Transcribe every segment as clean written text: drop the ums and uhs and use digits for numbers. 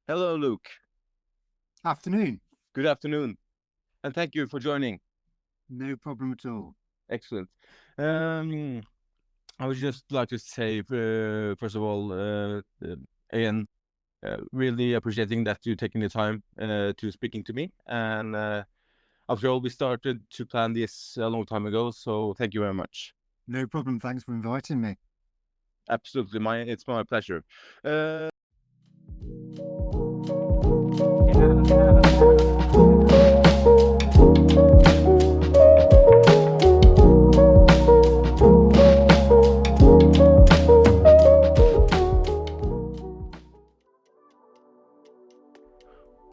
Hello, Luke. Afternoon. Good afternoon, and thank you for joining. No problem at all. Excellent. Um, I would just like to say, first of all, again, really appreciating that you taking the time to speaking to me. And after all, we started to plan this a long time ago, so thank you very much. No problem. Thanks for inviting me. Absolutely, it's my pleasure.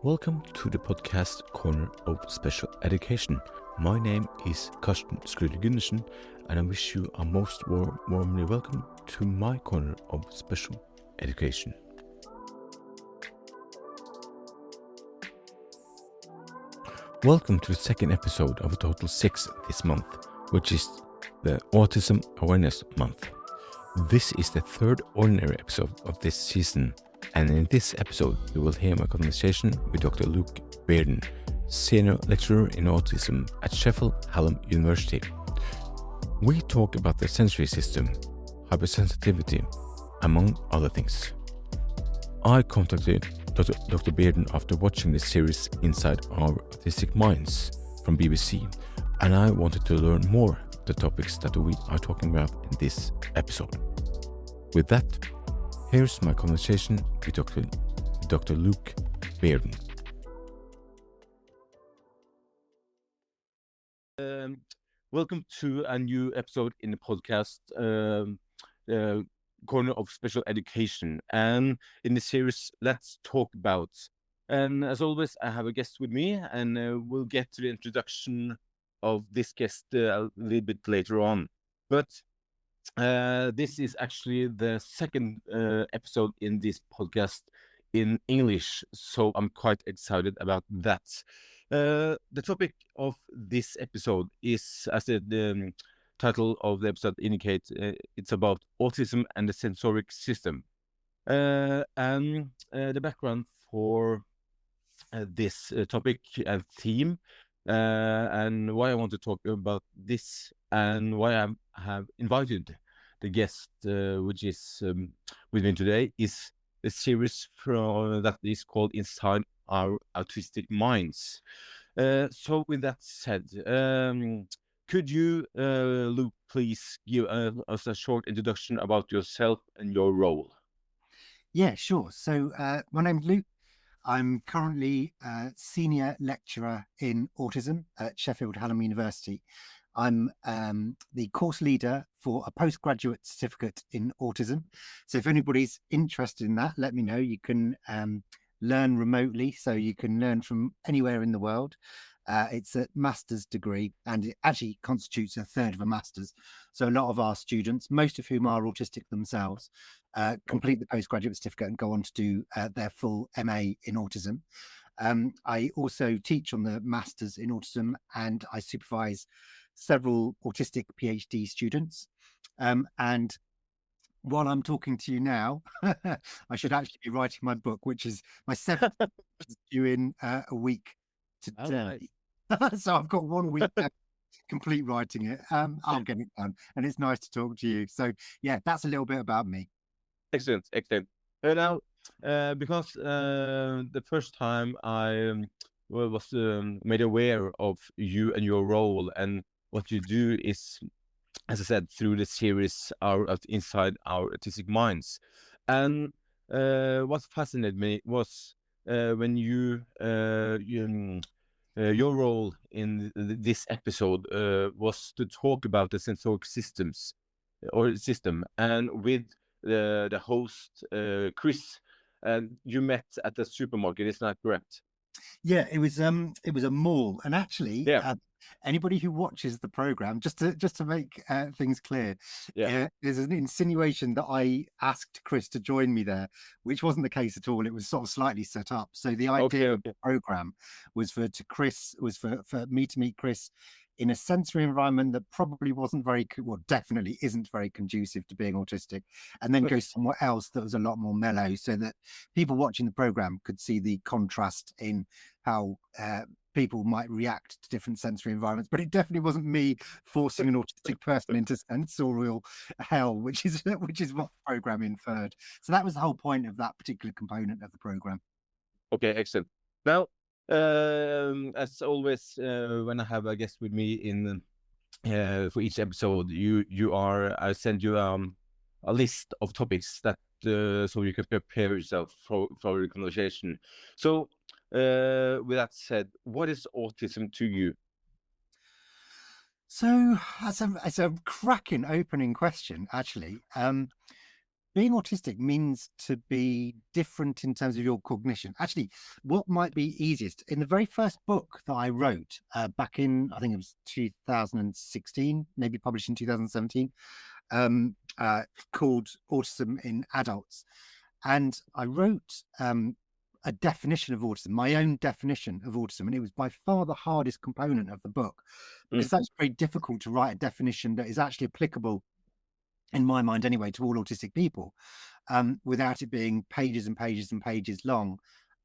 Welcome to the podcast Corner of Special Education. My name is Karsten Skrulle Gundersen, and I wish you a most warmly welcome to my Corner of Special Education. Welcome to the second episode of a total 6 this month, which is the Autism Awareness Month. This is the third ordinary episode of this season, and in this episode you will hear my conversation with Dr. Luke Beardon, Senior Lecturer in Autism at Sheffield Hallam University. We talk about the sensory system, hypersensitivity, among other things. I contacted Dr. Beardon after watching the series Inside Our Autistic Minds from BBC, and I wanted to learn more the topics that we are talking about in this episode. With that, here's my conversation with Dr. Luke Beardon. Welcome to a new episode in the podcast, Corner of Special Education. And in the series, let's talk about. And as always, I have a guest with me, and we'll get to the introduction of this guest a little bit later on. But this is actually the second episode in this podcast in English, so I'm quite excited about that. The topic of this episode is, as the title of the episode indicates, it's about autism and the sensoric system. And the background for this topic and theme, and why I want to talk about this, and why I have invited the guest, which is with me today, is a series that is called Inside Our Autistic Minds. So with that said, could you, Luke, please give us a short introduction about yourself and your role? Yeah, sure. So my name's Luke. I'm currently a senior lecturer in autism at Sheffield Hallam University. I'm the course leader for a postgraduate certificate in autism. So if anybody's interested in that, let me know. You can learn remotely, so you can learn from anywhere in the world. It's a master's degree, and it actually constitutes a third of a master's. So a lot of our students, most of whom are autistic themselves, complete the postgraduate certificate and go on to do their full MA in autism. I also teach on the Masters in Autism, and I supervise several autistic PhD students. And while I'm talking to you now, I should actually be writing my book, which is my seventh due in a week today. So I've got 1 week to complete writing it. I'll get it done, and it's nice to talk to you. So yeah, that's a little bit about me. Excellent, excellent. Now, because the first time I was made aware of you and your role and what you do is, as I said, through the series Inside Our Autistic Minds. And what fascinated me was when your role in this episode was to talk about the sensoric systems or system, and with the host Chris, and you met at the supermarket. Is that correct? Yeah, it was a mall, and actually, Yeah, anybody who watches the program, just to make things clear, yeah. there's an insinuation that I asked Chris to join me there, which wasn't the case at all. It was sort of slightly set up. So the idea Okay, of the program was for me to meet Chris in a sensory environment that probably wasn't very, well, definitely isn't very conducive to being autistic, and then go somewhere else that was a lot more mellow, so that people watching the program could see the contrast in how people might react to different sensory environments. But it definitely wasn't me forcing an autistic person into sensorial hell, which is what the program inferred. So that was the whole point of that particular component of the program. Okay, excellent. Now, as always, when I have a guest with me in for each episode, I send you a list of topics that so you can prepare yourself for the conversation. So, with that said, what is autism to you? So that's a cracking opening question, actually. Being autistic means to be different in terms of your cognition. Actually, what might be easiest, in the very first book that I wrote back in, I think it was 2016, maybe published in 2017, called Autism in Adults. And I wrote a definition of autism, my own definition of autism. And it was by far the hardest component of the book, because that's very difficult to write a definition that is actually applicable, in my mind anyway, to all autistic people, without it being pages and pages and pages long.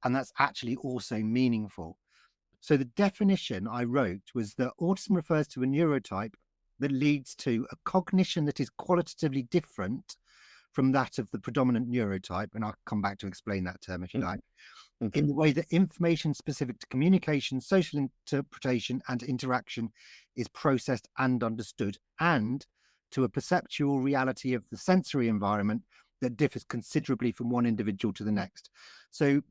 And that's actually also meaningful. So the definition I wrote was that autism refers to a neurotype that leads to a cognition that is qualitatively different from that of the predominant neurotype. And I'll come back to explain that term if you like. In the way that information specific to communication, social interpretation, and interaction is processed and understood, and to a perceptual reality of the sensory environment that differs considerably from one individual to the next. So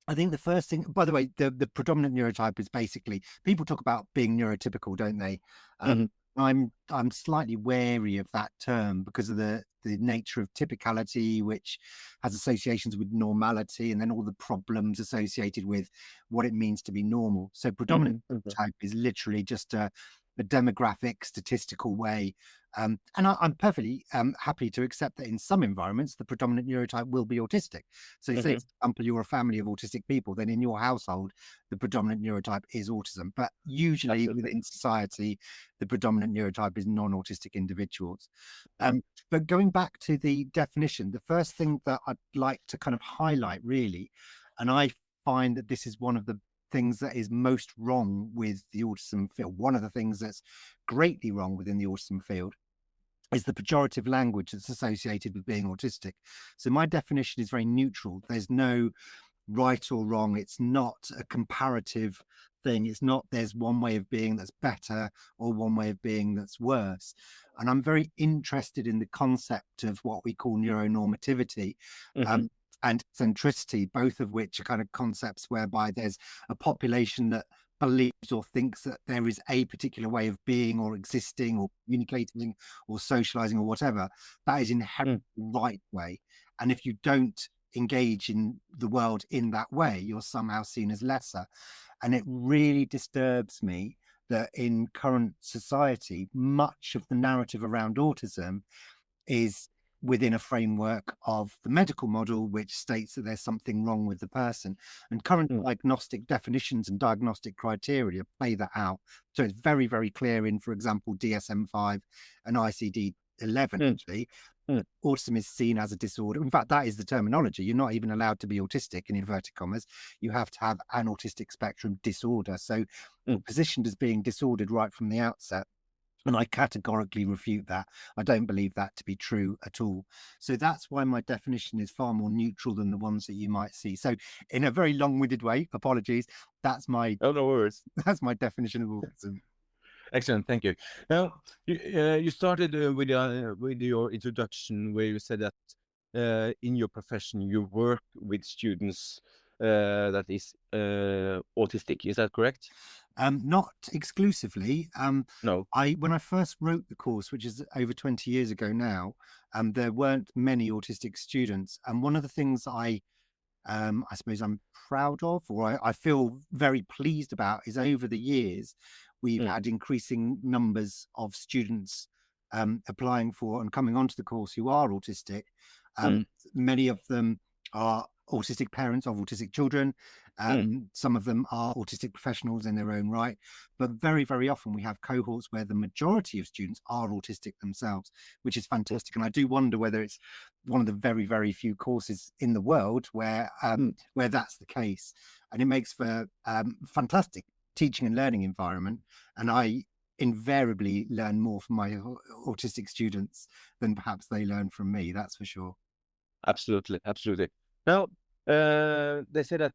I think the first thing, by the way, the predominant neurotype is basically, people talk about being neurotypical, don't they? I'm slightly wary of that term because of the nature of typicality, which has associations with normality, and then all the problems associated with what it means to be normal. So predominant type is literally just a demographic, statistical way. And I'm perfectly happy to accept that in some environments, the predominant neurotype will be autistic. So say, for example, you're a family of autistic people, then in your household, the predominant neurotype is autism. But usually within society, the predominant neurotype is non-autistic individuals. But going back to the definition, the first thing that I'd like to kind of highlight really, and I find that this is one of the things that is most wrong with the autism field, one of the things that's greatly wrong within the autism field, is the pejorative language that's associated with being autistic. So my definition is very neutral. There's no right or wrong. It's not a comparative thing. It's not there's one way of being that's better or one way of being that's worse. And I'm very interested in the concept of what we call neuronormativity and centricity, both of which are kind of concepts whereby there's a population that believes or thinks that there is a particular way of being or existing or communicating or socializing or whatever. That is inherently the right way. And if you don't engage in the world in that way, you're somehow seen as lesser. And it really disturbs me that in current society, much of the narrative around autism is within a framework of the medical model, which states that there's something wrong with the person. And current diagnostic definitions and diagnostic criteria play that out. So it's very, very clear in, for example, DSM-5 and ICD-11, actually, autism is seen as a disorder. In fact, that is the terminology. You're not even allowed to be autistic, in inverted commas. You have to have an autistic spectrum disorder. So positioned as being disordered right from the outset. And I categorically refute that. I don't believe that to be true at all. So that's why my definition is far more neutral than the ones that you might see. So in a very long-winded way, apologies, that's my no worries. That's my definition of autism. Excellent, thank you. Now, you started with your introduction where you said that in your profession you work with students that is autistic. Is that correct? Not exclusively. No. When I first wrote the course, which is over 20 years ago now, there weren't many autistic students. And one of the things I suppose I'm proud of, or I feel very pleased about, is over the years, we've had increasing numbers of students applying for and coming onto the course who are autistic. Many of them are autistic parents of autistic children. Some of them are autistic professionals in their own right, but very, very often we have cohorts where the majority of students are autistic themselves, which is fantastic. And I do wonder whether it's one of the very, very few courses in the world where that's the case. And it makes for fantastic teaching and learning environment. And I invariably learn more from my autistic students than perhaps they learn from me, that's for sure. Absolutely, absolutely. Now, they say that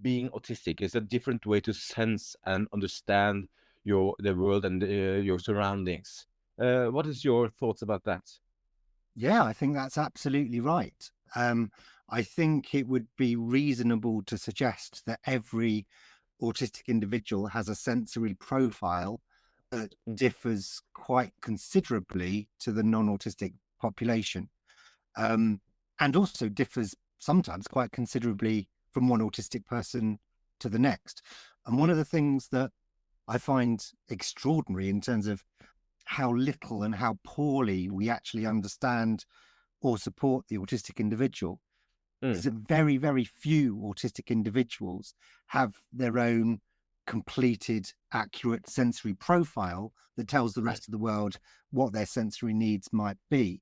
being autistic is a different way to sense and understand the world and your surroundings. What is your thoughts about that? Yeah, I think that's absolutely right. I think it would be reasonable to suggest that every autistic individual has a sensory profile that differs quite considerably to the non-autistic population, and also differs sometimes quite considerably from one autistic person to the next. And one of the things that I find extraordinary in terms of how little and how poorly we actually understand or support the autistic individual is that very, very few autistic individuals have their own completed, accurate sensory profile that tells the rest of the world what their sensory needs might be.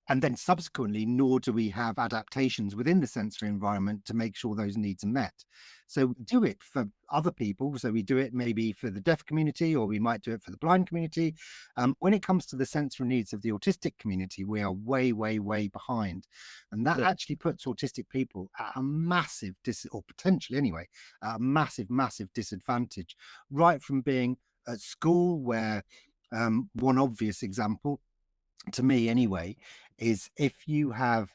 And then subsequently, nor do we have adaptations within the sensory environment to make sure those needs are met. So we do it for other people. So we do it maybe for the deaf community, or we might do it for the blind community. When it comes to the sensory needs of the autistic community, we are way, way, way behind. And that actually puts autistic people at a massive, or potentially anyway, a massive, massive disadvantage, right from being at school where one obvious example, to me anyway, is if you have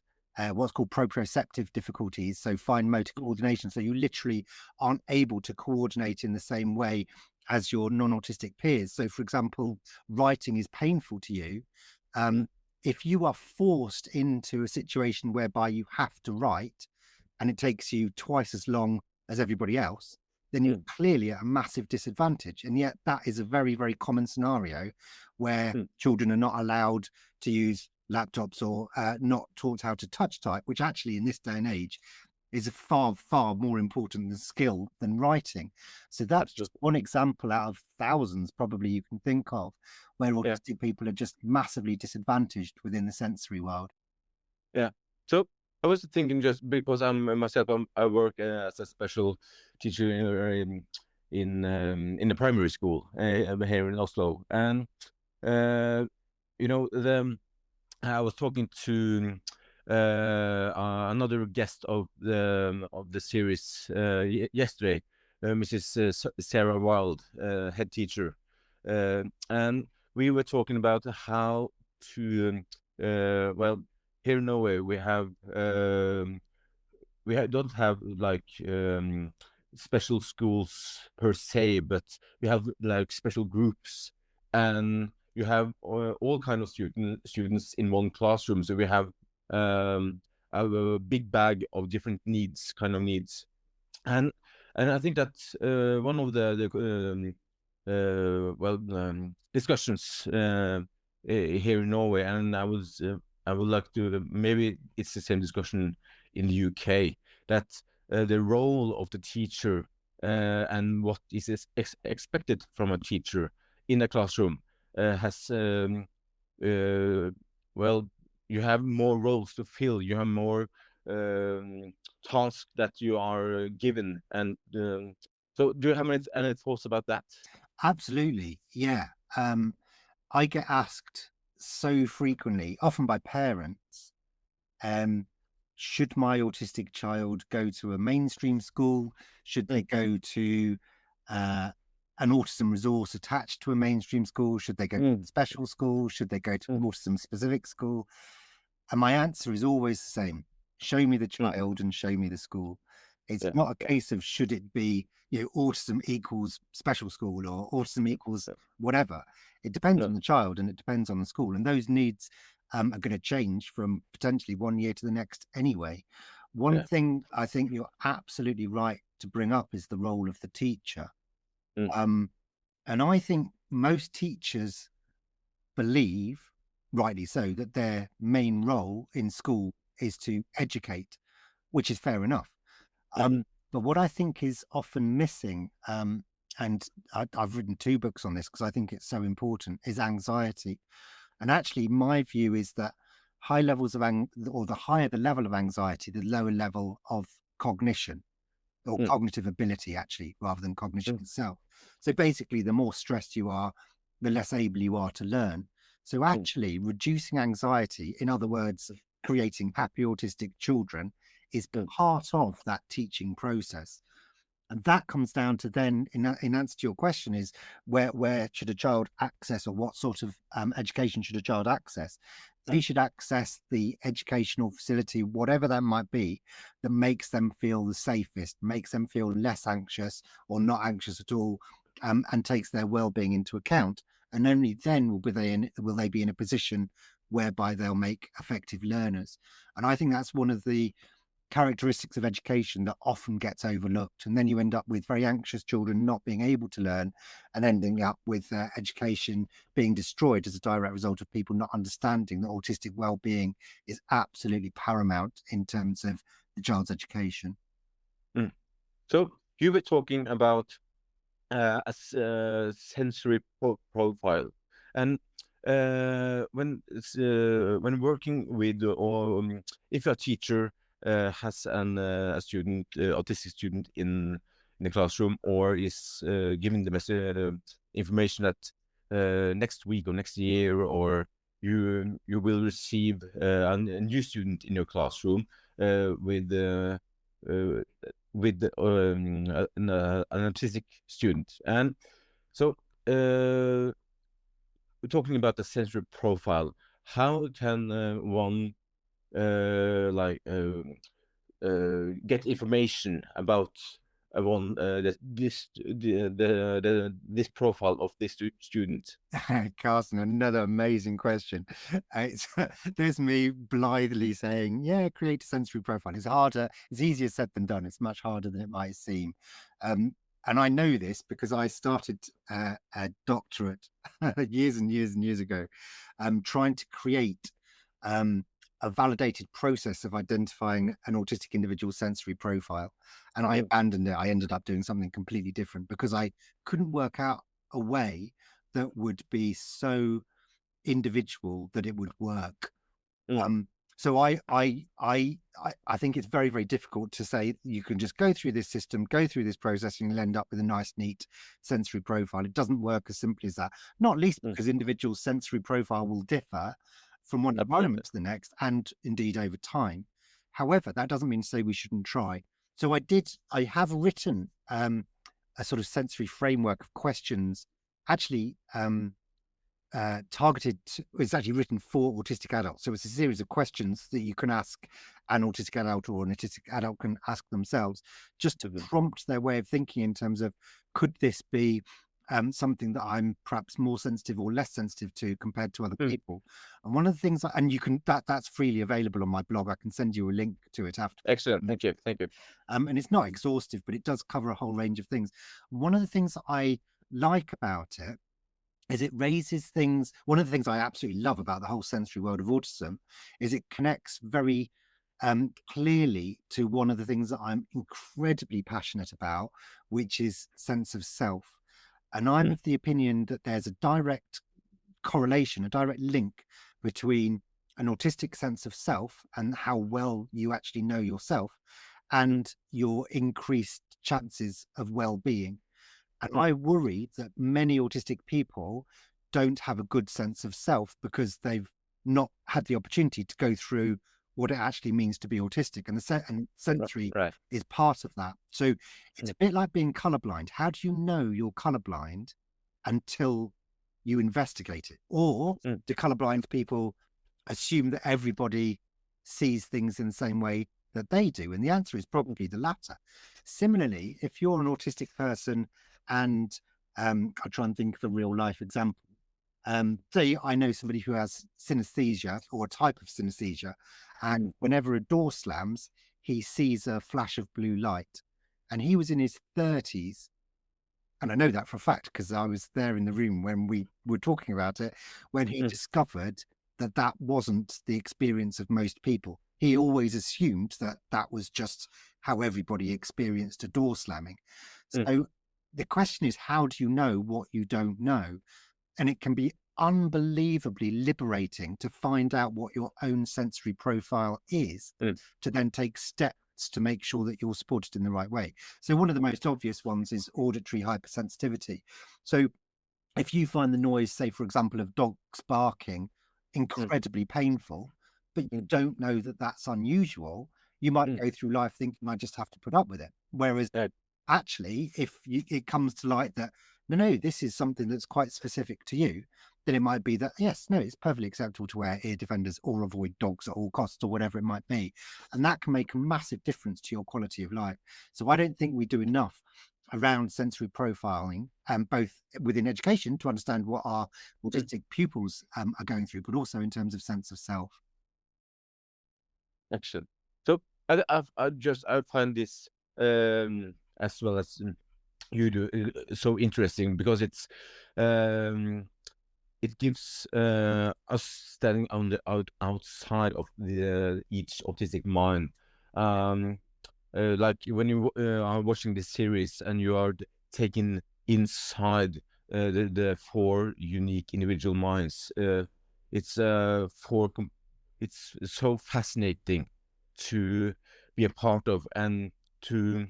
what's called proprioceptive difficulties, so fine motor coordination, so you literally aren't able to coordinate in the same way as your non-autistic peers. So for example, writing is painful to you. If you are forced into a situation whereby you have to write and it takes you twice as long as everybody else, then you're clearly at a massive disadvantage. And yet that is a very, very common scenario where children are not allowed to use laptops or not taught how to touch type, which actually in this day and age is a far, far more important skill than writing. So that's just one example out of thousands probably you can think of where autistic people are just massively disadvantaged within the sensory world. Yeah. So I was thinking, just because I work as a special teacher in the primary school here in Oslo, and I was talking to another guest of the series yesterday, Mrs. Sarah Wild, head teacher, and we were talking about how to well, here in Norway we don't have like special schools per se, but we have like special groups, and you have all kind of students in one classroom. So we have a big bag of different needs, and I think that one of the discussions here in Norway, and I would like to, maybe it's the same discussion in the UK, that the role of the teacher and what is expected from a teacher in a classroom has you have more roles to fill, you have more tasks that you are given, and so do you have any thoughts about that? Absolutely, yeah. I get asked so frequently, often by parents, should my autistic child go to a mainstream school? Should they go to an autism resource attached to a mainstream school? Should they go to a special school? Should they go to an autism specific school? And my answer is always the same: show me the child and show me the school. It's not a case of should it be, autism equals special school or autism equals whatever. It depends on the child and it depends on the school. And those needs are going to change from potentially one year to the next anyway. One thing I think you're absolutely right to bring up is the role of the teacher. And I think most teachers believe, rightly so, that their main role in school is to educate, which is fair enough. Mm. But what I think is often missing, and I've written 2 books on this because I think it's so important, is anxiety. And actually, my view is that high levels of or the higher the level of anxiety, the lower level of cognition, or Mm. cognitive ability, actually, rather than cognition Mm. itself. So basically, the more stressed you are, the less able you are to learn. So actually, reducing anxiety, in other words, creating happy autistic children, is Mm. part of that teaching process. And that comes down to then, in answer to your question, is where should a child access, or what sort of education should a child access? They should access the educational facility, whatever that might be, that makes them feel the safest, makes them feel less anxious or not anxious at all, and takes their well-being into account. And only then will they be in a position whereby they'll make effective learners. And I think that's one of the characteristics of education that often gets overlooked, and then you end up with very anxious children not being able to learn, and ending up with education being destroyed as a direct result of people not understanding that autistic well-being is absolutely paramount in terms of the child's education. Mm. So you were talking about a sensory profile, and when working with, or if a teacher has a student, autistic student in the classroom, or is giving them information that next week or next year, or you will receive a new student in your classroom with an autistic student. And so we're talking about the sensory profile. How can one get information about this profile of this student? Carsten, another amazing question. There's me blithely saying, yeah, create a sensory profile. It's easier said than done. It's much harder than it might seem. And I know this because I started a doctorate years and years and years ago, trying to create a validated process of identifying an autistic individual's sensory profile. And I abandoned it. I ended up doing something completely different because I couldn't work out a way that would be so individual that it would work. So I think it's very, very difficult to say you can just go through this system, go through this process, and you'll end up with a nice, neat sensory profile. It doesn't work as simply as that, not least because individual sensory profile will differ from one environment to the next, and indeed over time. However, that doesn't mean to say we shouldn't try. So I have written a sort of sensory framework of questions, actually targeted. It's actually written for autistic adults. So it's a series of questions that you can ask an autistic adult, or an autistic adult can ask themselves, just to prompt their way of thinking in terms of, could this be something that I'm perhaps more sensitive or less sensitive to compared to other people? And one of the things, and you can, that's freely available on my blog. I can send you a link to it after. Excellent. Thank you. And it's not exhaustive, but it does cover a whole range of things. One of the things that I like about it is it raises things. One of the things I absolutely love about the whole sensory world of autism is it connects very clearly to one of the things that I'm incredibly passionate about, which is sense of self. And I'm of the opinion that there's a direct correlation, a direct link between an autistic sense of self and how well you actually know yourself, and your increased chances of well-being. And I worry that many autistic people don't have a good sense of self because they've not had the opportunity to go through what it actually means to be autistic. And sensory is part of that. So it's a bit like being colorblind. How do you know you're colorblind until you investigate it? Or do colorblind people assume that everybody sees things in the same way that they do? And the answer is probably the latter. Similarly, if you're an autistic person, and I'll try and think of a real life example. Say I know somebody who has synesthesia, or a type of synesthesia, and whenever a door slams, he sees a flash of blue light. And he was in his 30s. And I know that for a fact because I was there in the room when we were talking about it, when he discovered that that wasn't the experience of most people. he always assumed that that was just how everybody experienced a door slamming. So the question is, how do you know what you don't know? And it can be unbelievably liberating to find out what your own sensory profile is, to then take steps to make sure that you're supported in the right way. So one of the most obvious ones is auditory hypersensitivity. So if you find the noise, say, for example, of dogs barking incredibly painful, but you don't know that that's unusual, you might go through life thinking, I just have to put up with it. Whereas actually, if it comes to light that, no, this is something that's quite specific to you, then it might be that, yes, no, it's perfectly acceptable to wear ear defenders or avoid dogs at all costs or whatever it might be. And that can make a massive difference to your quality of life. So I don't think we do enough around sensory profiling, both within education to understand what our autistic pupils are going through, but also in terms of sense of self. Excellent. So I find this as well as you do so interesting, because it's it gives us standing on the outside of the each autistic mind. Like when you are watching this series and you are taken inside the four unique individual minds, it's it's so fascinating to be a part of, and to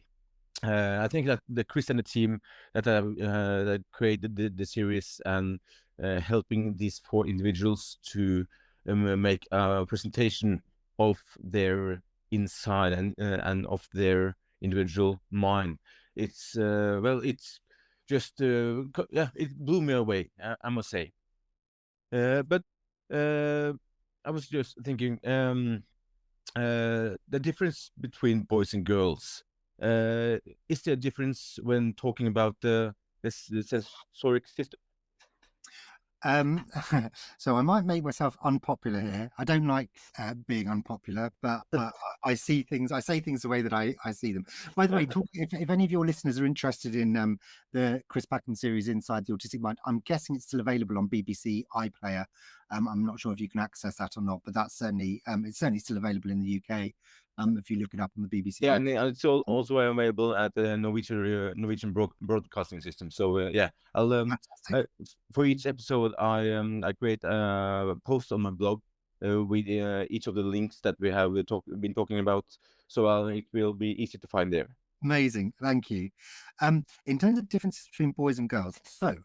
I think that the Chris and the team that created the series and helping these four individuals to make a presentation of their inside and of their individual mind. It's well, it's just yeah, it blew me away, I must say. But I was just thinking, the difference between boys and girls. Is there a difference when talking about the sensoric system? So I might make myself unpopular here. I don't like being unpopular, but I see things, I say things the way that I see them. By the way, if any of your listeners are interested in the Chris Packham series Inside the Autistic Mind, I'm guessing it's still available on BBC iPlayer. I'm not sure if you can access that or not, but that's certainly it's certainly still available in the UK. If you look it up on the BBC. Yeah, and it's also available at the Norwegian broadcasting system. So yeah, I'll for each episode I create a post on my blog with each of the links that we have been talking about. So it will be easy to find there. Amazing, thank you. In terms of differences between boys and girls, so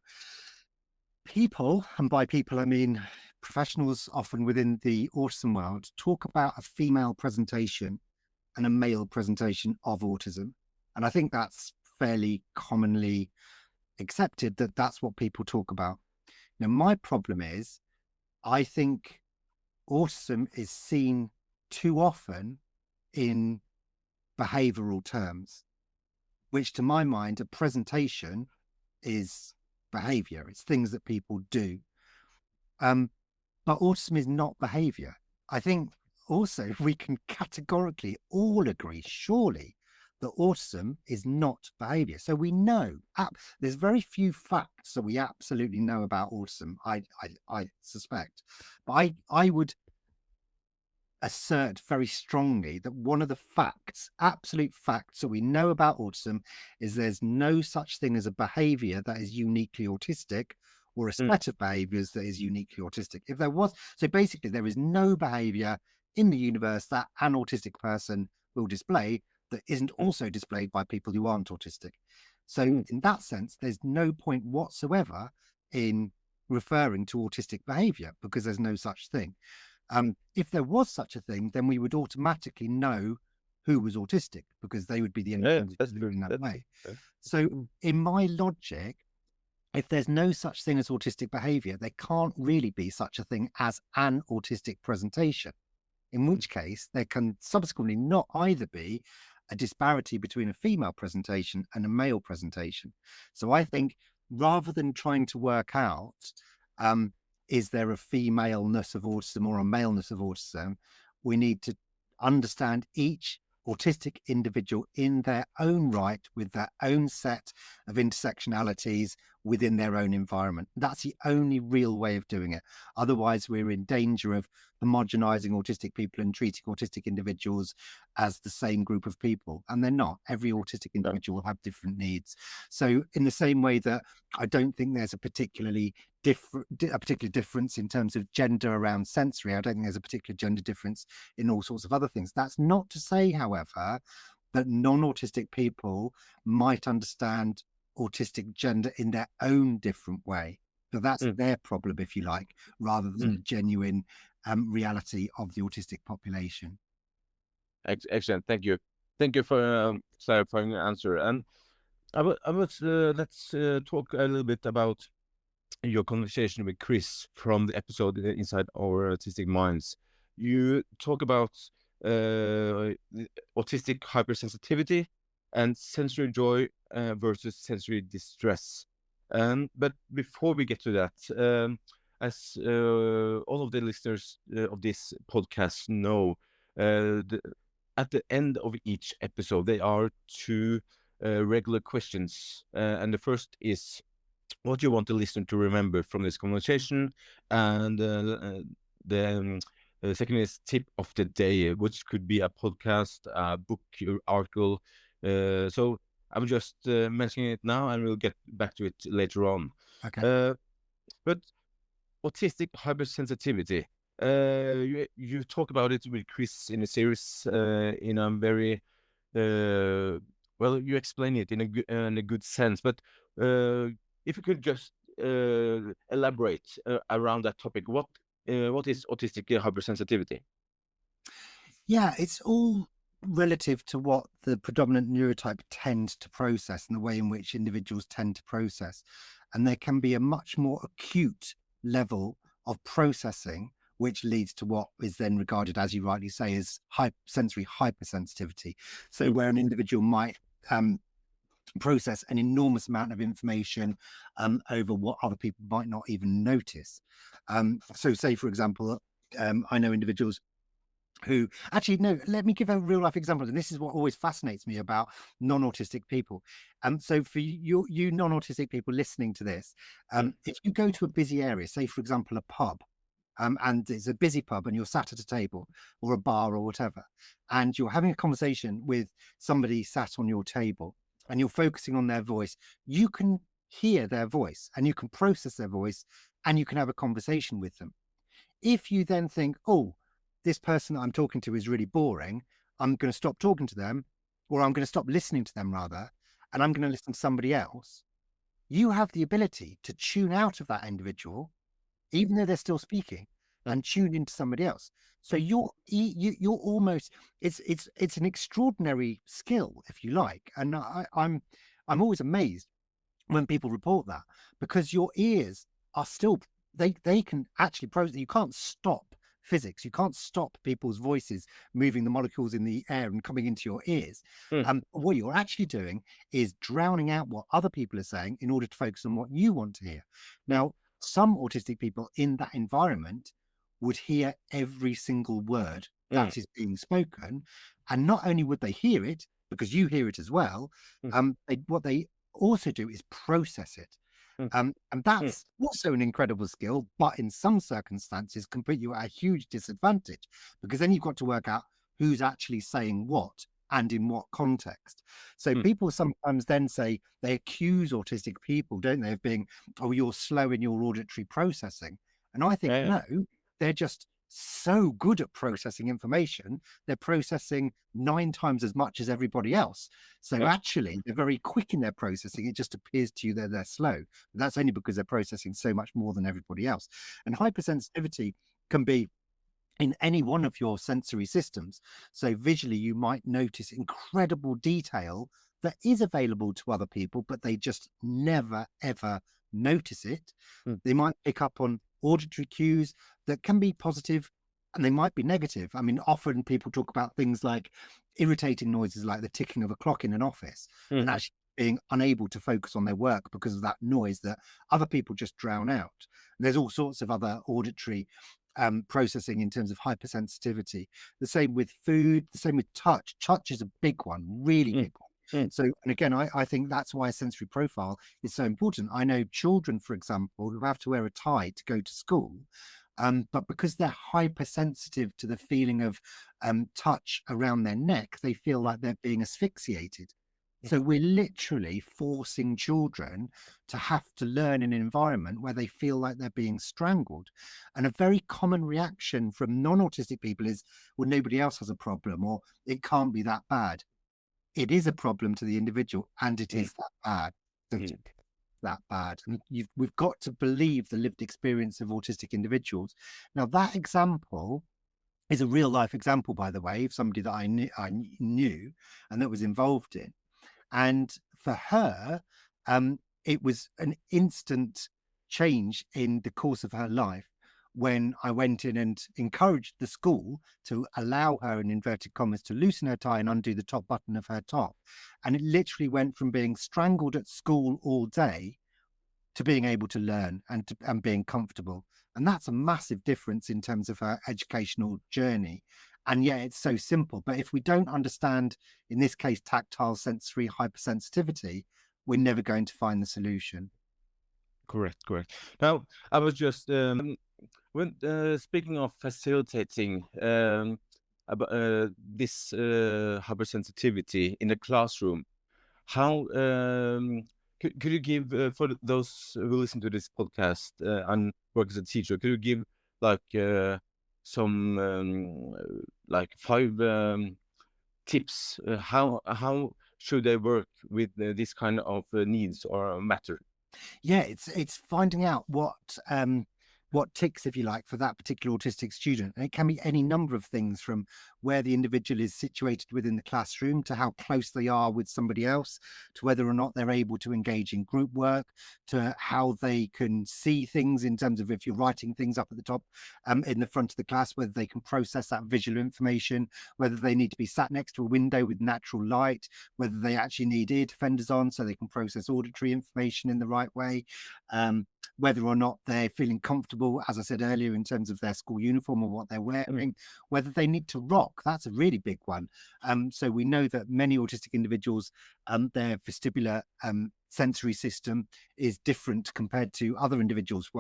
people, and by people I mean professionals often within the autism world, talk about a female presentation and a male presentation of autism. And I think that's fairly commonly accepted, that that's what people talk about. Now, my problem is, I think autism is seen too often in behavioral terms, which to my mind, a presentation is behavior. It's things that people do. But autism is not behavior. I think also we can categorically all agree, surely, that autism is not behavior. So we know there's very few facts that we absolutely know about autism, I suspect. But I would assert very strongly that one of the facts, absolute facts that we know about autism, is there's no such thing as a behavior that is uniquely autistic, or a set of behaviors that is uniquely autistic. If there was, so basically there is no behavior in the universe that an autistic person will display that isn't also displayed by people who aren't autistic. So in that sense, there's no point whatsoever in referring to autistic behavior, because there's no such thing. If there was such a thing, then we would automatically know who was autistic, because they would be the only ones in that way. So in my logic, if there's no such thing as autistic behavior, there can't really be such a thing as an autistic presentation, in which case there can subsequently not either be a disparity between a female presentation and a male presentation. So I think rather than trying to work out, is there a femaleness of autism or a maleness of autism, we need to understand each autistic individual in their own right, with their own set of intersectionalities, within their own environment. That's the only real way of doing it. Otherwise, we're in danger of homogenizing autistic people and treating autistic individuals as the same group of people. And they're not. Every autistic individual will have different needs. So in the same way that I don't think there's a particular difference in terms of gender around sensory, I don't think there's a particular gender difference in all sorts of other things. That's not to say, however, that non-autistic people might understand autistic gender in their own different way. So that's their problem, if you like, rather than the genuine reality of the autistic population. Excellent. Thank you. Thank you for clarifying the answer. And let's talk a little bit about your conversation with Chris from the episode Inside Our Autistic Minds. You talk about autistic hypersensitivity and sensory joy versus sensory distress. But before we get to that, as all of the listeners of this podcast know, at the end of each episode, there are two regular questions. And the first is, what do you want the listener to remember from this conversation? And the second is tip of the day, which could be a podcast, a book, or article. So I'm just mentioning it now, and we'll get back to it later on. Okay. But autistic hypersensitivity, you talk about it with Chris in a series in a very well, you explain it in a good sense. But if you could just elaborate around that topic, what is autistic hypersensitivity? Yeah, it's all relative to what the predominant neurotype tend to process and the way in which individuals tend to process. And there can be a much more acute level of processing, which leads to what is then regarded, as you rightly say, as sensory hypersensitivity. So where an individual might process an enormous amount of information over what other people might not even notice. So say, for example, I know individuals who actually, no, let me give a real life example. And this is what always fascinates me about non-autistic people. So for you non-autistic people listening to this, if you go to a busy area, say, for example, a pub, and it's a busy pub and you're sat at a table or a bar or whatever, and you're having a conversation with somebody sat on your table and you're focusing on their voice, you can hear their voice and you can process their voice and you can have a conversation with them. If you then think, oh, this person that I'm talking to is really boring, I'm going to stop talking to them, or I'm going to stop listening to them rather, and I'm going to listen to somebody else, you have the ability to tune out of that individual, even though they're still speaking, and tune into somebody else. So you're almost, it's an extraordinary skill, if you like. And I'm always amazed when people report that, because your ears are still, they can actually process. You can't stop physics. You can't stop people's voices moving the molecules in the air and coming into your ears. What you're actually doing is drowning out what other people are saying in order to focus on what you want to hear. Now, some autistic people in that environment would hear every single word that is being spoken. And not only would they hear it, because you hear it as well, what they also do is process it. And that's also an incredible skill, but in some circumstances can put you at a huge disadvantage, because then you've got to work out who's actually saying what and in what context. So people sometimes then say, they accuse autistic people, don't they, of being, oh, you're slow in your auditory processing. And I think, no, they're just so good at processing information. They're processing 9 times as much as everybody else. So actually, they're very quick in their processing. It just appears to you that they're slow. But that's only because they're processing so much more than everybody else. And hypersensitivity can be in any one of your sensory systems. So visually, you might notice incredible detail that is available to other people, but they just never, ever notice it. They might pick up on auditory cues that can be positive and they might be negative. I mean, often people talk about things like irritating noises like the ticking of a clock in an office and actually being unable to focus on their work because of that noise that other people just drown out. And there's all sorts of other auditory processing in terms of hypersensitivity. The same with food, the same with touch. Touch is a big one, really big one. So, and again, I think that's why a sensory profile is so important. I know children, for example, who have to wear a tie to go to school, but because they're hypersensitive to the feeling of touch around their neck, they feel like they're being asphyxiated. So we're literally forcing children to have to learn in an environment where they feel like they're being strangled. And a very common reaction from non-autistic people is, well, nobody else has a problem, or it can't be that bad. It is a problem to the individual, and it is that bad. So that bad. And we've got to believe the lived experience of autistic individuals. Now, that example is a real life example, by the way, of somebody that I knew and that was involved in. And for her, it was an instant change in the course of her life when I went in and encouraged the school to allow her, in inverted commas, to loosen her tie and undo the top button of her top. And it literally went from being strangled at school all day to being able to learn and being comfortable. And that's a massive difference in terms of her educational journey. And yeah, it's so simple. But if we don't understand, in this case, tactile sensory hypersensitivity, we're never going to find the solution. Correct. Now, I was just when speaking of facilitating about this hypersensitivity in the classroom, how could you give for those who listen to this podcast and work as a teacher, could you give like some like 5 tips how should they work with this kind of needs or matter? Yeah, it's finding out what ticks, if you like, for that particular autistic student. And it can be any number of things, from where the individual is situated within the classroom, to how close they are with somebody else, to whether or not they're able to engage in group work, to how they can see things in terms of, if you're writing things up at the top in the front of the class, whether they can process that visual information, whether they need to be sat next to a window with natural light, whether they actually need ear defenders on so they can process auditory information in the right way, whether or not they're feeling comfortable, as I said earlier, in terms of their school uniform or what they're wearing, whether they need to rock. That's a really big one. So we know that many autistic individuals, their vestibular sensory system is different compared to other individuals,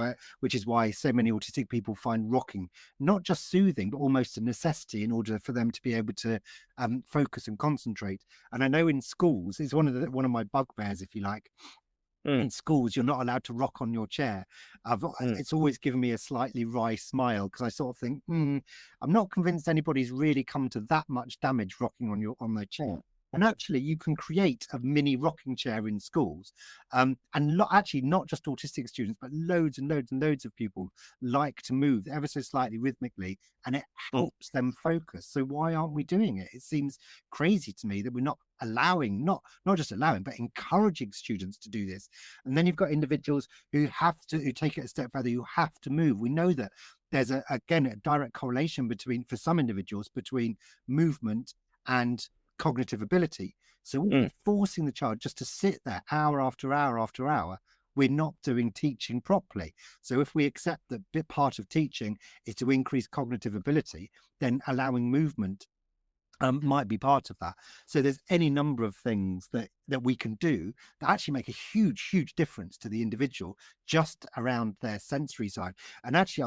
which is why so many autistic people find rocking not just soothing, but almost a necessity in order for them to be able to focus and concentrate. And I know in schools, it's one of my bugbears, if you like. In schools, you're not allowed to rock on your chair. It's always given me a slightly wry smile, because I sort of think, I'm not convinced anybody's really come to that much damage rocking on their chair. And actually, you can create a mini rocking chair in schools. And actually, not just autistic students, but loads and loads and loads of people like to move ever so slightly rhythmically, and it helps them focus. So why aren't we doing it? It seems crazy to me that we're not allowing, not just allowing, but encouraging students to do this. And then you've got individuals who take it a step further, who have to move. We know that there's a direct correlation for some individuals, between movement and cognitive ability. So we're forcing the child just to sit there hour after hour after hour. We're not doing teaching properly. So if we accept that part of teaching is to increase cognitive ability, then allowing movement might be part of that. So there's any number of things that we can do that actually make a huge difference to the individual, just around their sensory side. And actually,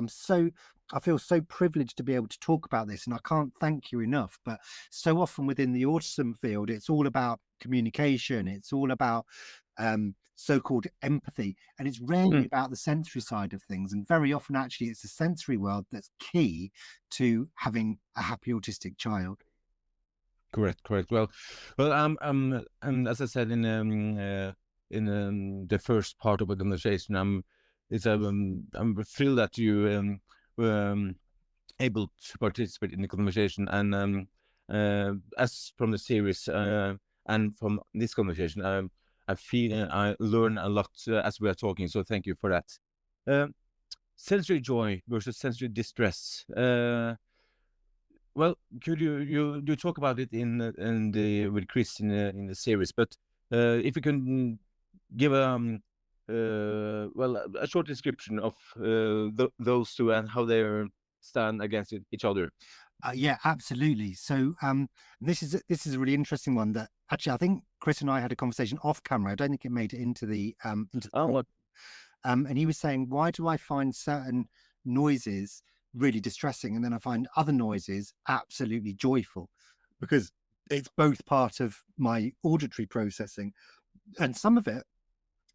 I feel so privileged to be able to talk about this, and I can't thank you enough. But so often within the autism field, it's all about communication, it's all about so-called empathy, and it's rarely about the sensory side of things. And very often, actually, it's the sensory world that's key to having a happy autistic child. Correct. Well, and as I said in the first part of the conversation, I'm thrilled that you were able to participate in the conversation, and as from the series and from this conversation, I feel I learn a lot as we are talking. So thank you for that. Sensory joy versus sensory distress. Well, could you talk about it with Chris in the series? But if you can give a short description of those two and how they stand against each other. Yeah, absolutely. So this is a really interesting one that actually I think Chris and I had a conversation off camera. I don't think it made it into the Oh, what? and he was saying, why do I find certain noises really distressing, and then I find other noises absolutely joyful? Because it's both part of my auditory processing, and some of it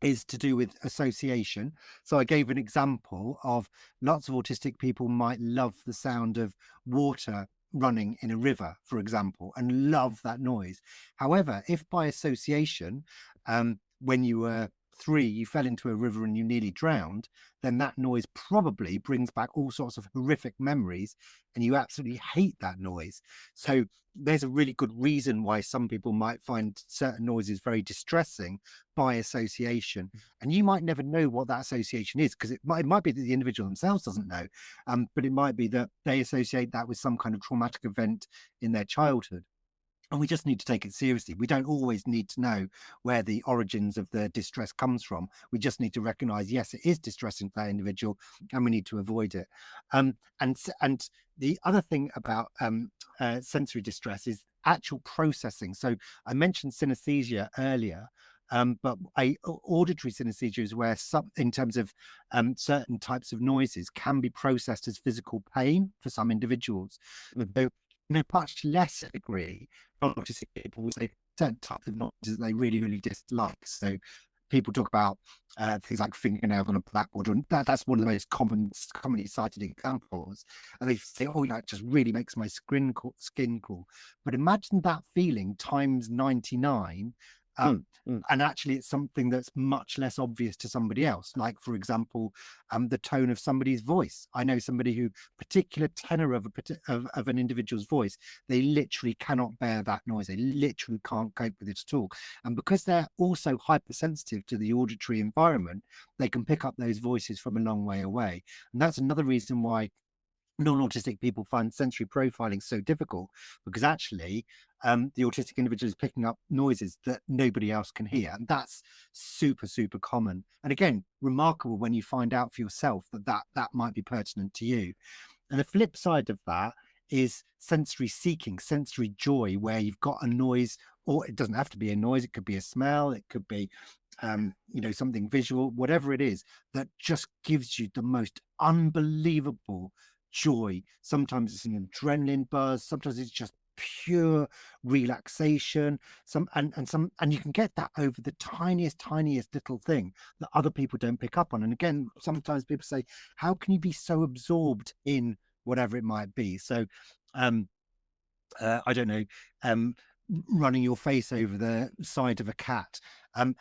is to do with association. So I gave an example of lots of autistic people might love the sound of water running in a river, for example, and love that noise. However, if by association, when you were 3, you fell into a river and you nearly drowned, then that noise probably brings back all sorts of horrific memories and you absolutely hate that noise. So there's a really good reason why some people might find certain noises very distressing by association, and you might never know what that association is, because it might be that the individual themselves doesn't know, but it might be that they associate that with some kind of traumatic event in their childhood. And we just need to take it seriously. We don't always need to know where the origins of the distress comes from. We just need to recognize, yes, it is distressing to that individual and we need to avoid it. And the other thing about sensory distress is actual processing. So I mentioned synesthesia earlier, but auditory synesthesia is where in terms of certain types of noises can be processed as physical pain for some individuals. So in a much lesser degree, autistic people will say certain types of noises that they really, really dislike. So people talk about things like fingernails on a blackboard, and that's one of the most commonly cited examples. And they say, oh, it just really makes my skin crawl. But imagine that feeling times 99. And actually, it's something that's much less obvious to somebody else. Like, for example, the tone of somebody's voice. I know somebody who particular tenor of an individual's voice, they literally cannot bear that noise. They literally can't cope with it at all. And because they're also hypersensitive to the auditory environment, they can pick up those voices from a long way away. And that's another reason why non-autistic people find sensory profiling so difficult, because actually the autistic individual is picking up noises that nobody else can hear, and that's super, super common. And again, remarkable when you find out for yourself that might be pertinent to you. And the flip side of that is sensory seeking, sensory joy, where you've got a noise, or it doesn't have to be a noise, it could be a smell, it could be something visual, whatever it is, that just gives you the most unbelievable joy. Sometimes it's an adrenaline buzz, sometimes it's just pure relaxation, and you can get that over the tiniest little thing that other people don't pick up on. And again, sometimes people say, how can you be so absorbed in whatever it might be? So I don't know, running your face over the side of a cat.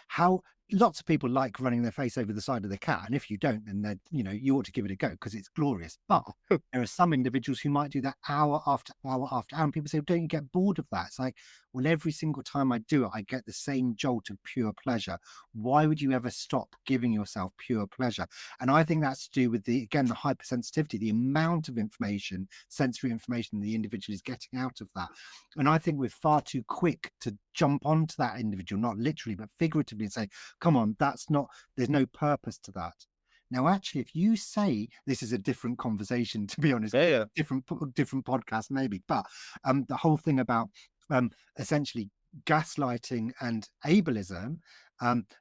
How lots of people like running their face over the side of the cat, and if you don't, then you ought to give it a go, because it's glorious. But there are some individuals who might do that hour after hour after hour, and people say, don't you get bored of that? It's like, well, every single time I do it, I get the same jolt of pure pleasure. Why would you ever stop giving yourself pure pleasure? And I think that's to do with the hypersensitivity, the amount of information, sensory information the individual is getting out of that. And I think we're far too quick to jump onto that individual, not literally, but figuratively, and say, come on, there's no purpose to that. Now, actually, if you say, this is a different conversation, to be honest, different podcast maybe, but the whole thing about essentially gaslighting and ableism.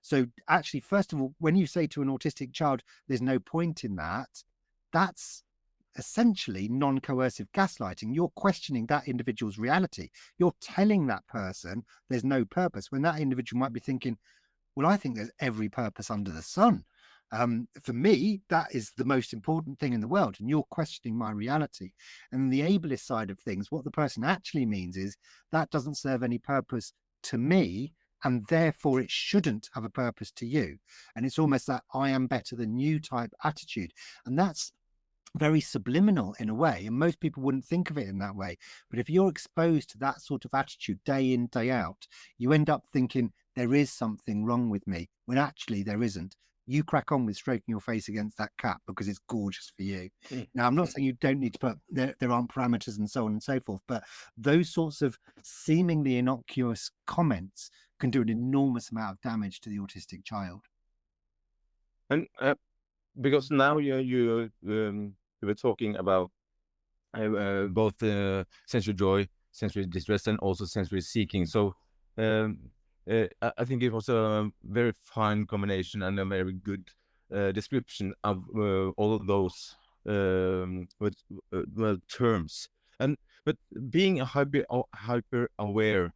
So actually, first of all, when you say to an autistic child, there's no point in that, that's essentially non-coercive gaslighting. You're questioning that individual's reality. You're telling that person there's no purpose, when that individual might be thinking, well, I think there's every purpose under the sun. For me, that is the most important thing in the world, and you're questioning my reality. And the ableist side of things, what the person actually means is that doesn't serve any purpose to me, and therefore it shouldn't have a purpose to you. And it's almost that I am better than you type attitude. And that's very subliminal in a way, and most people wouldn't think of it in that way. But if you're exposed to that sort of attitude day in, day out, you end up thinking there is something wrong with me, when actually there isn't. You crack on with stroking your face against that cat because it's gorgeous for you. Now, I'm not saying you don't need to put, there aren't parameters and so on and so forth, but those sorts of seemingly innocuous comments can do an enormous amount of damage to the autistic child. And because now you were talking about both sensory joy, sensory distress, and also sensory seeking. So I think it was a very fine combination and a very good description of all of those well terms. And but being a hyper aware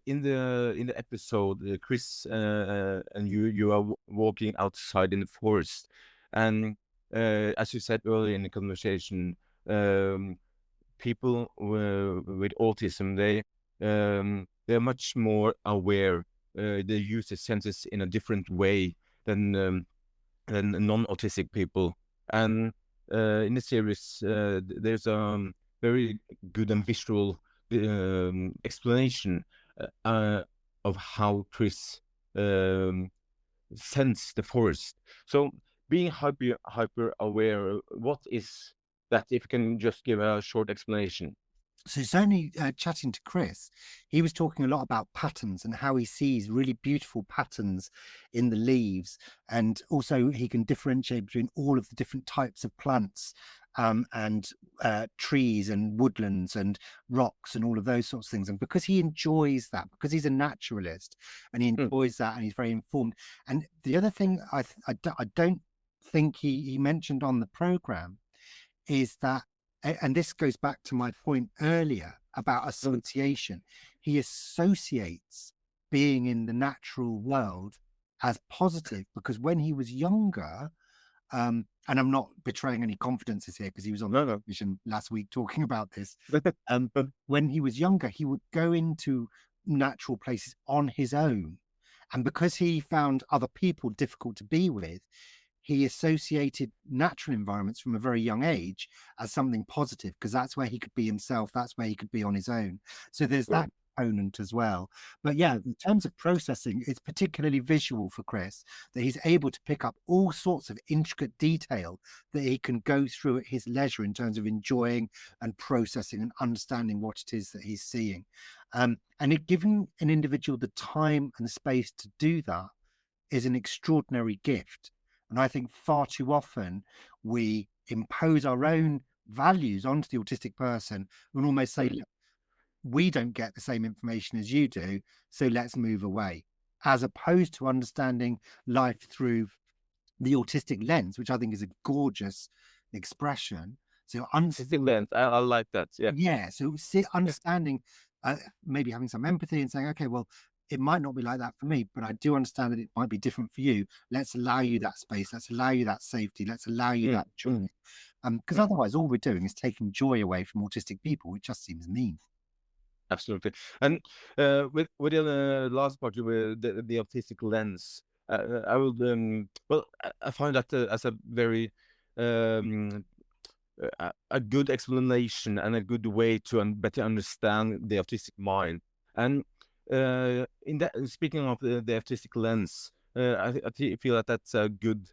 in the episode, Chris and you are walking outside in the forest, and as you said earlier in the conversation, people with autism, they're much more aware. They use the senses in a different way than non-autistic people. And in the series, there's a very good and visual explanation of how Chris sense the forest. So being hyper aware, what is that? If you can just give a short explanation. So certainly chatting to Chris, he was talking a lot about patterns and how he sees really beautiful patterns in the leaves. And also he can differentiate between all of the different types of plants and trees and woodlands and rocks and all of those sorts of things. And because he enjoys that, because he's a naturalist and he enjoys that and he's very informed. And the other thing I don't think he mentioned on the program is that, and this goes back to my point earlier about association, he associates being in the natural world as positive, because when he was younger, and I'm not betraying any confidences here because he was on the television last week talking about this, but when he was younger, he would go into natural places on his own. And because he found other people difficult to be with, he associated natural environments from a very young age as something positive, because that's where he could be himself. That's where he could be on his own. So there's that component as well. But yeah, in terms of processing, it's particularly visual for Chris, that he's able to pick up all sorts of intricate detail that he can go through at his leisure in terms of enjoying and processing and understanding what it is that he's seeing. And it giving an individual the time and the space to do that is an extraordinary gift. And I think far too often we impose our own values onto the autistic person and almost say, look, we don't get the same information as you do, so let's move away, as opposed to understanding life through the autistic lens, which I think is a gorgeous expression. So Autistic lens, I like that. Yeah. So understanding, maybe having some empathy and saying, okay, well, it might not be like that for me, but I do understand that it might be different for you. Let's allow you that space. Let's allow you that safety. Let's allow you that joy. Because otherwise all we're doing is taking joy away from autistic people, which just seems mean. Absolutely. And with the last part, with the autistic lens, I would well, I find that as a very a good explanation and a good way to better understand the autistic mind. And in that, speaking of the autistic lens, I feel that that's a good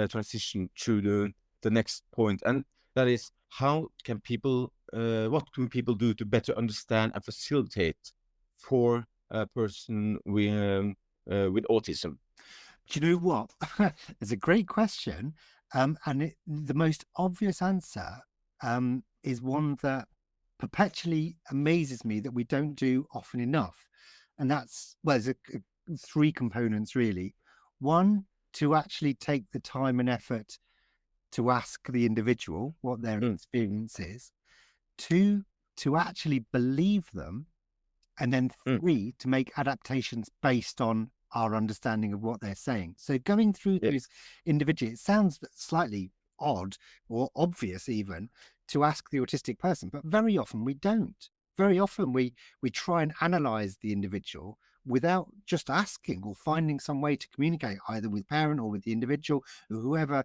transition to the next point, and that is, how can people, what can people do to better understand and facilitate for a person with autism? Do you know what? It's a great question. And the most obvious answer is one that perpetually amazes me that we don't do often enough. And that's, well, there's three components really. One, to actually take the time and effort to ask the individual what their experience is. Two, to actually believe them. And then three, to make adaptations based on our understanding of what they're saying. So going through those individually, it sounds slightly odd or obvious even to ask the autistic person, but very often we don't. Very often we try and analyze the individual without just asking or finding some way to communicate either with parent or with the individual or whoever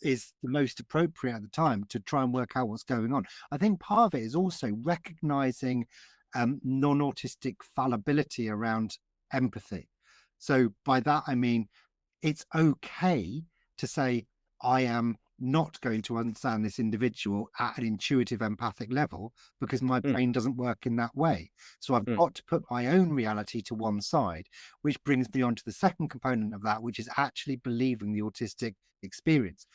is the most appropriate at the time to try and work out what's going on. I think part of it is also recognizing non-autistic fallibility around empathy. So by that, I mean, it's okay to say, I am not going to understand this individual at an intuitive empathic level because my brain doesn't work in that way. So I've got to put my own reality to one side, which brings me on to the second component of that, which is actually believing the autistic experience.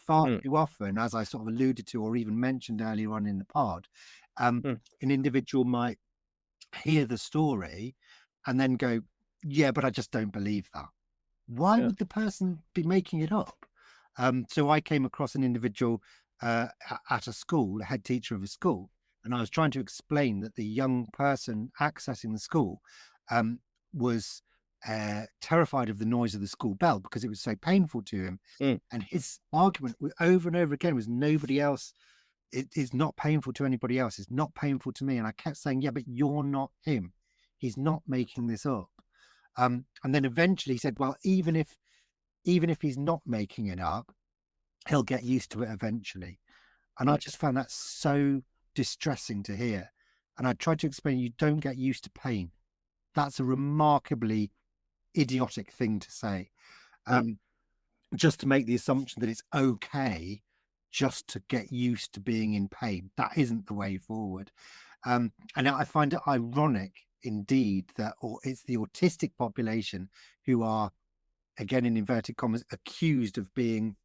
far Mm. too often, as I sort of alluded to or even mentioned earlier on in the pod, Mm. an individual might hear the story and then go, yeah, but I just don't believe that. Why Yeah. would the person be making it up? So I came across an individual at a school, a head teacher of a school, and I was trying to explain that the young person accessing the school was terrified of the noise of the school bell because it was so painful to him. Mm. And his argument over and over again was nobody else. It is not painful to anybody else. It's not painful to me. And I kept saying, yeah, but you're not him. He's not making this up. And then eventually he said, well, even if he's not making it up, he'll get used to it eventually. And I just found that so distressing to hear. And I tried to explain, you don't get used to pain. That's a remarkably idiotic thing to say. Just to make the assumption that it's okay just to get used to being in pain. That isn't the way forward. And I find it ironic indeed that it's the autistic population who are, again, in inverted commas, accused of being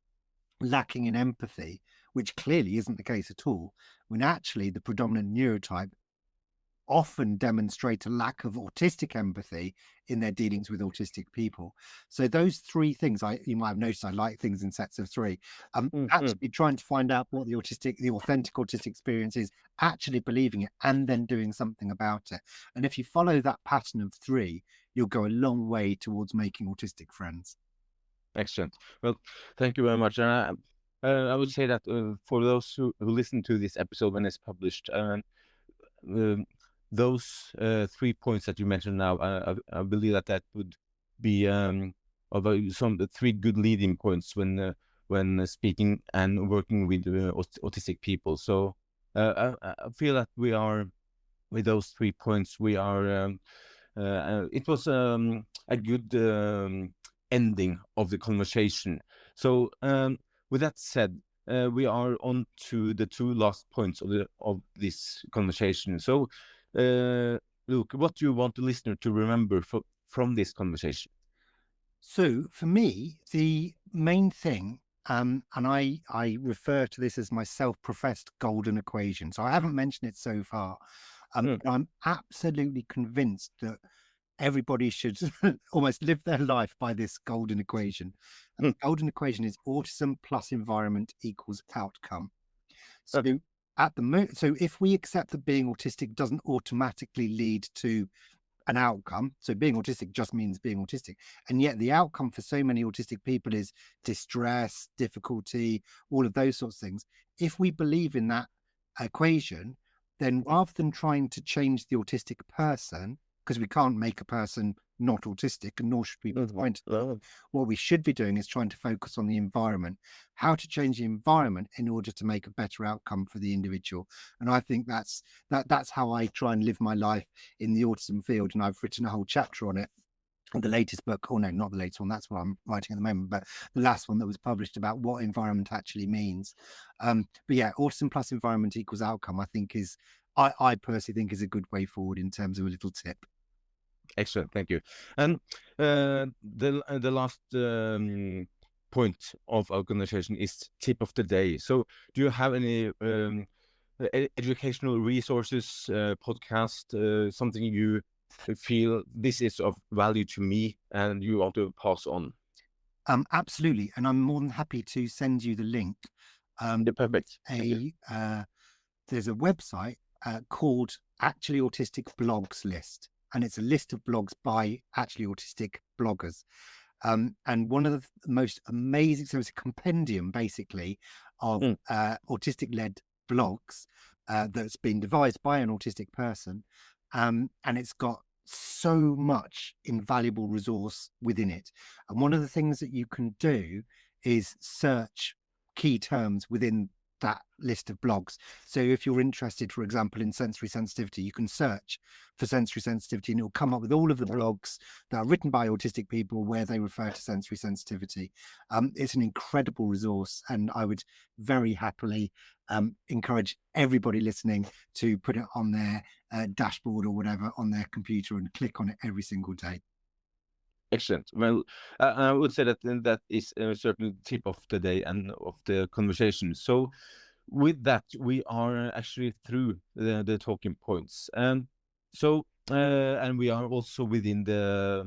lacking in empathy, which clearly isn't the case at all, when actually the predominant neurotype often demonstrate a lack of autistic empathy in their dealings with autistic people. So those three things, you might have noticed I like things in sets of three. Actually trying to find out what the authentic autistic experience is, actually believing it, and then doing something about it. And if you follow that pattern of three, you'll go a long way towards making autistic friends. Excellent. Well, thank you very much. And I would say that for those who listen to this episode when it's published, those 3 points that you mentioned now, I believe that would be some 3 good leading points when speaking and working with autistic people. So I feel that we are, with those 3 points, we are. It was a good ending of the conversation. So with that said, we are on to the 2 last points of this conversation. So Luke, what do you want the listener to remember from this conversation? So for me, the main thing, and I refer to this as my self-professed golden equation. So I haven't mentioned it so far. But I'm absolutely convinced that everybody should almost live their life by this golden equation. And the golden equation is autism plus environment equals outcome. So so if we accept that being autistic doesn't automatically lead to an outcome, so being autistic just means being autistic, and yet the outcome for so many autistic people is distress, difficulty, all of those sorts of things. If we believe in that equation, then rather than trying to change the autistic person, because we can't make a person not autistic, and nor should we be trying to, what we should be doing is trying to focus on the environment, how to change the environment in order to make a better outcome for the individual. And I think that's how I try and live my life in the autism field. And I've written a whole chapter on it. The latest book, or no, not the latest one, that's what I'm writing at the moment, but the last one that was published about what environment actually means. But yeah, autism plus environment equals outcome, I think I personally think is a good way forward in terms of a little tip. Excellent, thank you. And the last point of our conversation is tip of the day. So do you have any educational resources, podcast, something you feel this is of value to me and you want to pass on? Absolutely, and I'm more than happy to send you the link. Perfect. There's a website called Actually Autistic Blogs List, and it's a list of blogs by actually autistic bloggers. And one of the most amazing, so it's a compendium basically of autistic-led blogs that's been devised by an autistic person, and it's got so much invaluable resource within it. And one of the things that you can do is search key terms within that list of blogs. So if you're interested, for example, in sensory sensitivity, you can search for sensory sensitivity and it'll come up with all of the blogs that are written by autistic people where they refer to sensory sensitivity. It's an incredible resource, and I would very happily encourage everybody listening to put it on their dashboard or whatever on their computer and click on it every single day. Excellent. Well, I would say that that is a certain tip of the day and of the conversation. So, with that, we are actually through the talking points, and so and we are also within the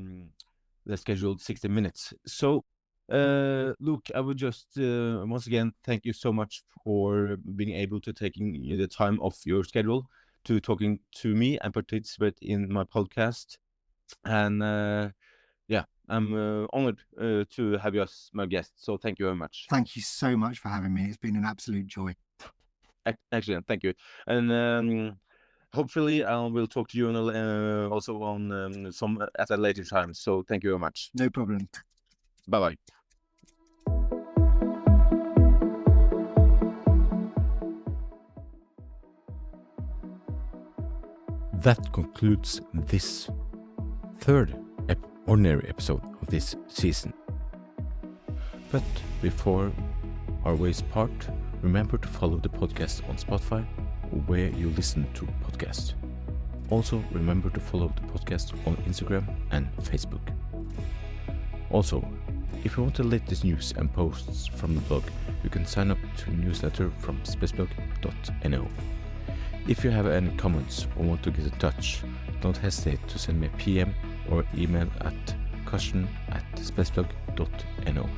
scheduled 60 minutes. So, Luke, I would just once again thank you so much for being able to taking the time off your schedule to talking to me and participate in my podcast. And yeah, I'm honored to have you as my guest. So thank you very much. Thank you so much for having me. It's been an absolute joy. Excellent, thank you. And hopefully I will talk to you also on some at a later time. So thank you very much. No problem. Bye bye. That concludes this third ordinary episode of this season. But before our ways part, remember to follow the podcast on Spotify or where you listen to podcasts. Also, remember to follow the podcast on Instagram and Facebook. Also, if you want the latest news and posts from the blog, you can sign up to a newsletter from spacblog.no. If you have any comments or want to get in touch, don't hesitate to send me a PM or email at caution@spacblog.no.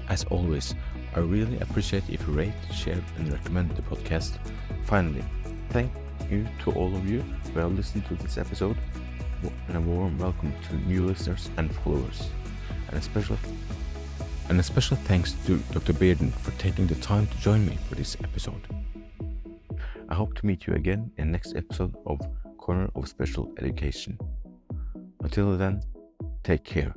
As always, I really appreciate if you rate, share and recommend the podcast. Finally, thank you to all of you who have listened to this episode, and a warm welcome to new listeners and followers. And a special thanks to Dr. Beardon for taking the time to join me for this episode. I hope to meet you again in the next episode of Corner of Special Education. Until then, take care.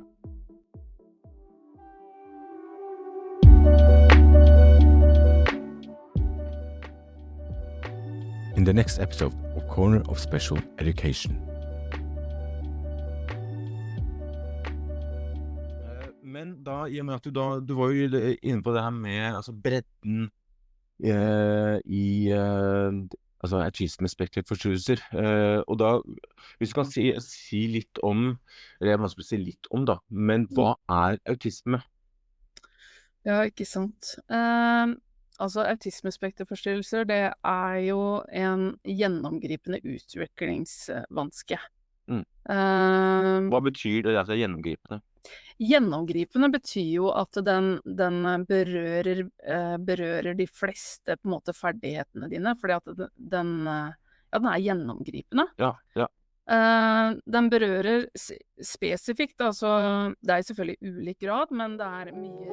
In the next episode of Corner of Special Education. Men da, i og med at du var jo inne på det her med altså bredden i altså autisme-spektrum-forstyrrelser, og da, hvis du kan si litt om, eller jeg må si litt om da, men hva er autisme? Ja, ikke sant. Altså autismespekterforstyrrelser, det er jo en gjennomgripende utviklingsvanske. Hva betyr det at det er gjennomgripende? Gjennomgripende betyr jo at den berører de fleste på en måte ferdighetene dine, fordi at den er gjennomgripende. Ja. Den berører spesifikt, altså det er selvfølgelig ulik grad, men det er mye